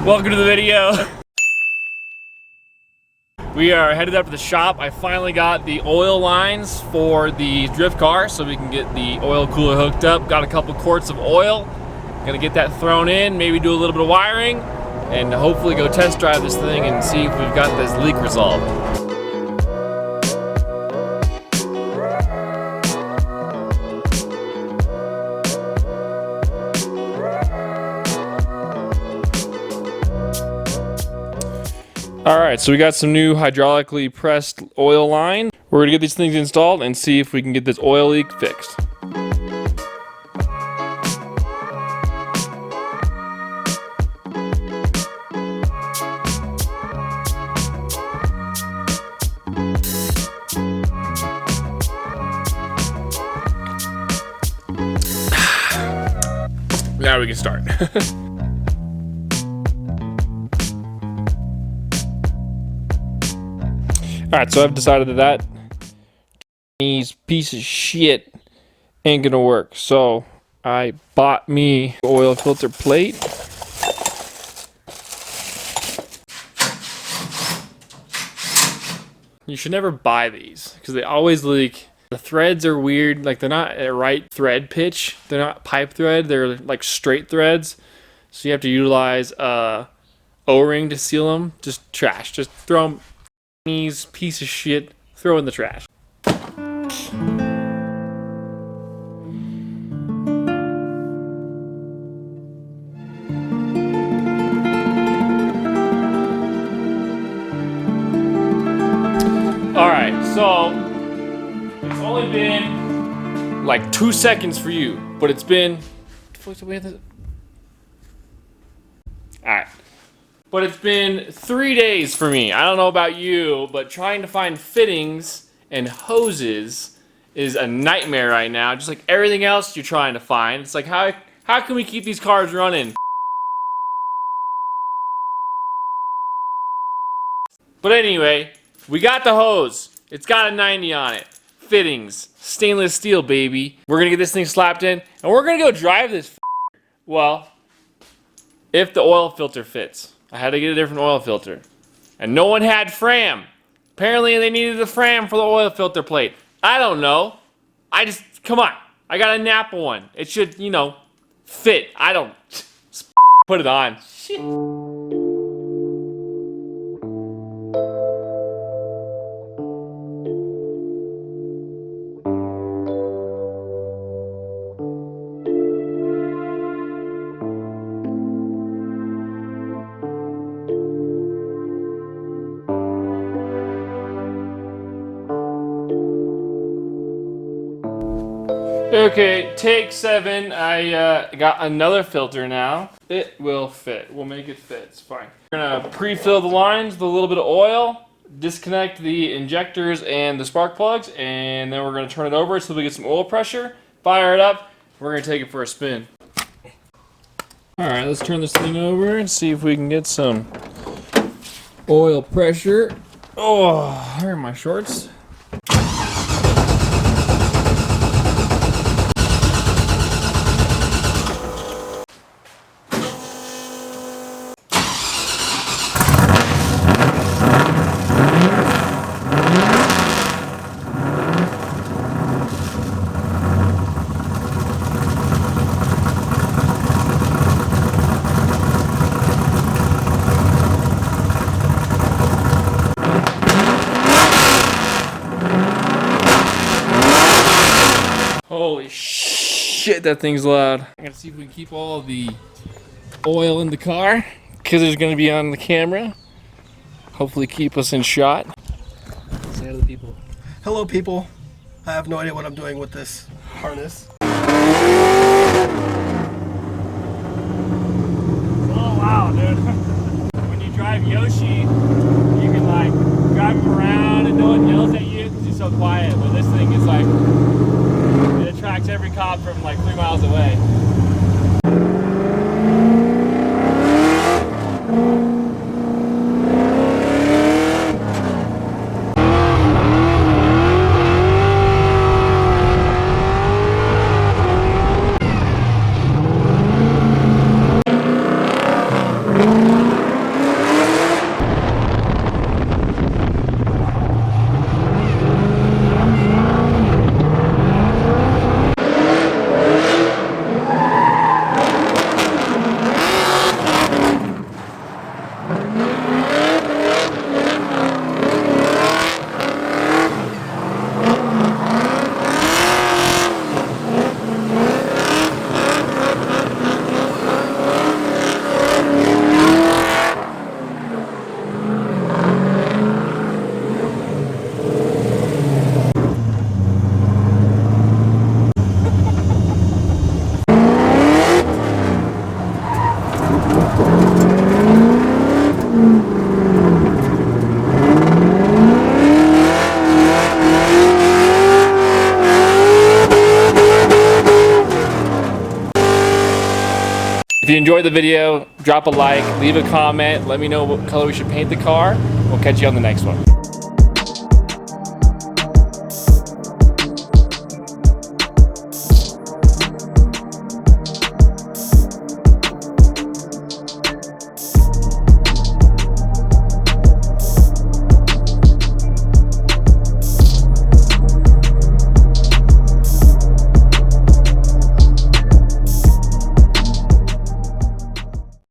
Welcome to the video. We are headed up to the shop. I finally got the oil lines for the drift car so we can get the oil cooler hooked up. Got a couple quarts of oil. Gonna get that thrown in, maybe do a little bit of wiring, and hopefully go test drive this thing and see if we've got this leak resolved. Alright, so we got some new hydraulically pressed oil line. We're gonna get these things installed and see if we can get this oil leak fixed. Now we can start. Alright, so I've decided that Chinese piece of shit ain't gonna work. So I bought me an oil filter plate. You should never buy these because they always leak. The threads are weird, like they're not at right thread pitch. They're not pipe thread, they're like straight threads. So you have to utilize a O-ring to seal them. Just trash, just throw them. Piece of shit, throw in the trash. Alright, so it's only been like 2 seconds for you, but it's been alright. But it's been 3 days for me. I don't know about you, but trying to find fittings and hoses is a nightmare right now. Just like everything else you're trying to find. It's like, how can we keep these cars running? But anyway, we got the hose. It's got a 90 on it. Fittings, stainless steel, baby. We're gonna get this thing slapped in, and we're gonna go drive this. Well, if the oil filter fits. I had to get a different oil filter. And no one had Fram. Apparently they needed a Fram for the oil filter plate. I don't know. Come on. I got a Napa one. It should, you know, fit. I don't, just put it on. Shit. Okay, take 7. I got another filter now. It will fit. We'll make it fit. It's fine. We're gonna pre-fill the lines with a little bit of oil, disconnect the injectors and the spark plugs, and then we're gonna turn it over until we get some oil pressure, fire it up, we're gonna take it for a spin. Alright, let's turn this thing over and see if we can get some oil pressure. Oh, here are my shorts. Holy shit, that thing's loud. I gotta see if we can keep all the oil in the car because it's gonna be on the camera. Hopefully keep us in shot. Say hi to the people. Hello people. I have no idea what I'm doing with this harness. Oh wow, dude. When you drive Yoshi, you can like drive him around and no one yells at you because he's so quiet. But this thing is like, it attracts every cop from like 3 miles away. If you enjoyed the video, drop a like, leave a comment, let me know what color we should paint the car. We'll catch you on the next one.